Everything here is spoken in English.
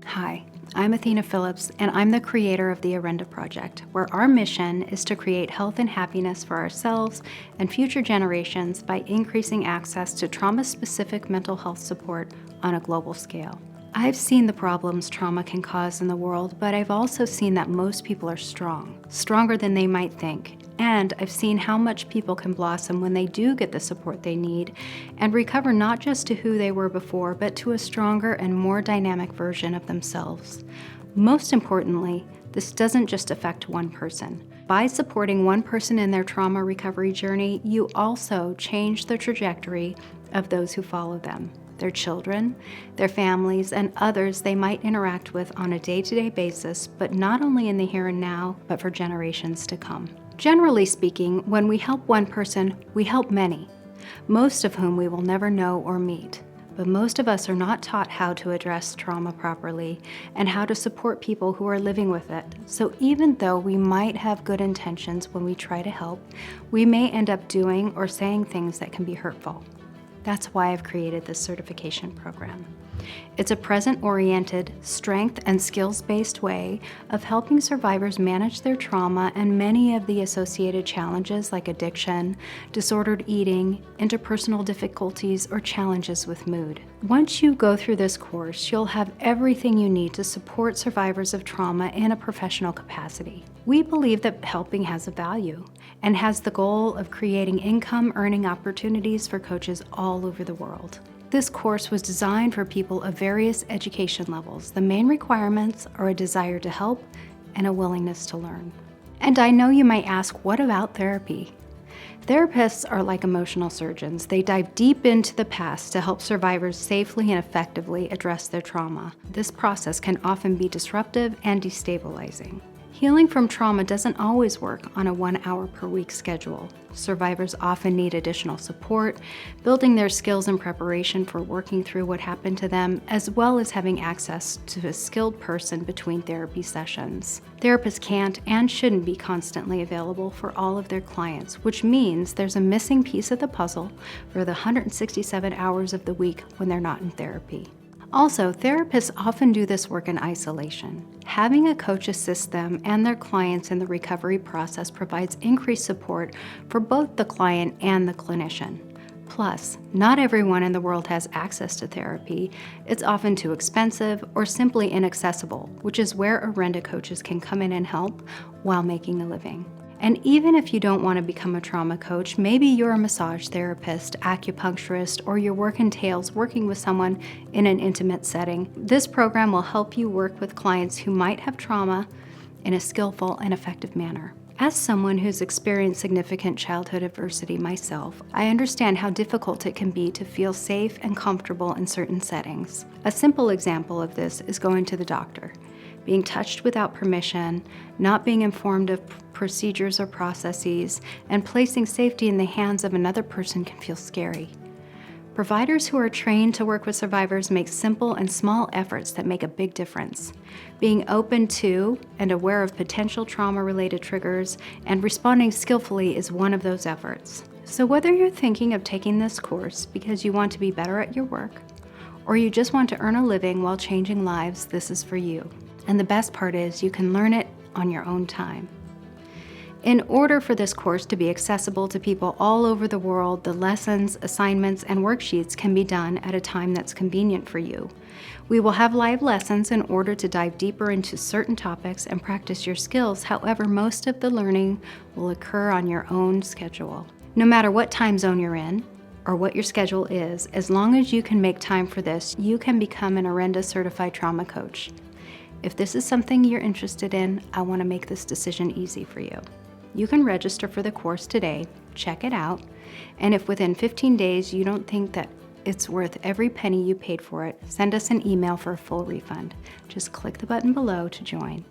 Hi, I'm Athena Phillips, and I'm the creator of the Orenda Project, where our mission is to create health and happiness for ourselves and future generations by increasing access to trauma-specific mental health support on a global scale. I've seen the problems trauma can cause in the world, but I've also seen that most people are strong, stronger than they might think. And I've seen how much people can blossom when they do get the support they need and recover not just to who they were before, but to a stronger and more dynamic version of themselves. Most importantly, this doesn't just affect one person. By supporting one person in their trauma recovery journey, you also change the trajectory of those who follow them, their children, their families, and others they might interact with on a day-to-day basis, but not only in the here and now, but for generations to come. Generally speaking, when we help one person, we help many, most of whom we will never know or meet. But most of us are not taught how to address trauma properly and how to support people who are living with it. So even though we might have good intentions when we try to help, we may end up doing or saying things that can be hurtful. That's why I've created this certification program. It's a present-oriented, strength and skills-based way of helping survivors manage their trauma and many of the associated challenges like addiction, disordered eating, interpersonal difficulties, or challenges with mood. Once you go through this course, you'll have everything you need to support survivors of trauma in a professional capacity. We believe that helping has a value and has the goal of creating income-earning opportunities for coaches all over the world. This course was designed for people of various education levels. The main requirements are a desire to help and a willingness to learn. And I know you might ask, what about therapy? Therapists are like emotional surgeons. They dive deep into the past to help survivors safely and effectively address their trauma. This process can often be disruptive and destabilizing. Healing from trauma doesn't always work on a 1 hour per week schedule. Survivors often need additional support, building their skills in preparation for working through what happened to them, as well as having access to a skilled person between therapy sessions. Therapists can't and shouldn't be constantly available for all of their clients, which means there's a missing piece of the puzzle for the 167 hours of the week when they're not in therapy. Also, therapists often do this work in isolation. Having a coach assist them and their clients in the recovery process provides increased support for both the client and the clinician. Plus, not everyone in the world has access to therapy. It's often too expensive or simply inaccessible, which is where Orenda coaches can come in and help while making a living. And even if you don't want to become a trauma coach, maybe you're a massage therapist, acupuncturist, or your work entails working with someone in an intimate setting, this program will help you work with clients who might have trauma in a skillful and effective manner. As someone who's experienced significant childhood adversity myself, I understand how difficult it can be to feel safe and comfortable in certain settings. A simple example of this is going to the doctor. Being touched without permission, not being informed of procedures or processes, and placing safety in the hands of another person can feel scary. Providers who are trained to work with survivors make simple and small efforts that make a big difference. Being open to and aware of potential trauma-related triggers and responding skillfully is one of those efforts. So whether you're thinking of taking this course because you want to be better at your work, or you just want to earn a living while changing lives, this is for you. And the best part is you can learn it on your own time. In order for this course to be accessible to people all over the world, the lessons, assignments, and worksheets can be done at a time that's convenient for you. We will have live lessons in order to dive deeper into certain topics and practice your skills. However, most of the learning will occur on your own schedule. No matter what time zone you're in, or what your schedule is, as long as you can make time for this, you can become an Orenda certified trauma coach. If this is something you're interested in, I want to make this decision easy for you. You can register for the course today, check it out, and if within 15 days you don't think that it's worth every penny you paid for it, send us an email for a full refund. Just click the button below to join.